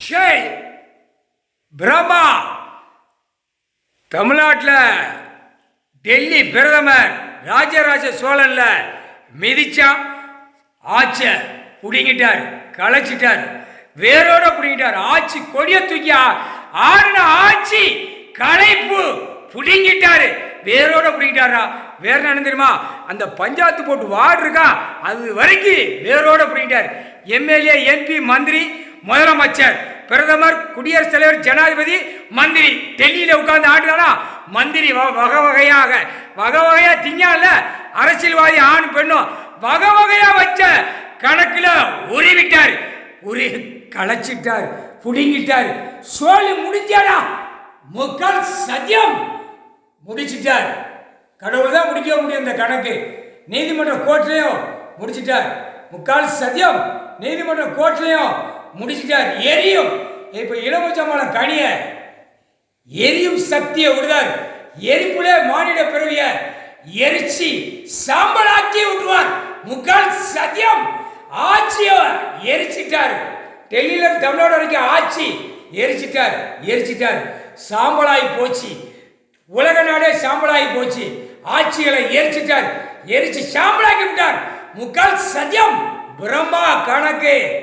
ஜெய் பிரம்மா. தமிழ்நாட்டில் டெல்லி பிரதமர் ராஜராஜ சோழன்ல மிதிச்சா ஆட்ச புடிங்கிட்டார், களைச்சிட்டார், வேரோட புடிங்கிட்டார். ஆட்சி கொடிய தூக்கி ஆடின ஆட்சி களைப்பு புடிங்கிட்டாரு, வேரோட புடிங்கிட்டாரா. வேற என்ன தெரியுமா, அந்த பஞ்சாயத்து போட்டு வார்டு இருக்கா அது வரைக்கும் வேரோட புடிங்கிட்டார். எம்எல்ஏ, எம்பி, மந்திரி, முதலமைச்சர், பிரதமர், குடியரசுத் தலைவர், ஜனாதிபதி, மந்திரி டெல்லியில் உட்கார்ந்து ஆடுதானா. மந்திரி வகை வகையா திங்கால. அரசியல்வாதி ஆண் பெண்ணும் வகை வகையா வச்ச கணக்கில் உருவிட்டார், களைச்சிட்டார், புடுங்கிட்டார். சோழி முடிஞ்சாடா, முக்கால் சத்தியம் முடிச்சிட்டார். கடவுள் தான் முடிக்க முடியும் இந்த கணக்கு. நீதிமன்ற கோர்ட்லையும் முடிச்சிட்டார். முக்கால் சத்தியம் நீதிமன்ற கோர்ட்லையும் முடிச்சிட்டார். எரியும் இப்ப இளமச்சமான கனிய எரியும் சக்தியை விடுதார். எரிப்புலே மானிட பிறவிய எரிச்சி சாம்பலாக்கி விட்டுவார். முக்கால் சத்தியம் ஆட்சிய எரிச்சிட்டார். டெல்லியில தமிழ்நாடு வரைக்கும் ஆட்சி எரிச்சிட்டார். சாம்பலாகி போச்சு, உலக நாடே சாம்பலாகி போச்சு. ஆட்சிகளை எரிச்சிட்டார், எரிச்சு சாம்பலாக்கி விட்டார். முக்கால் சத்தியம் பிரம்மா கணக்கு.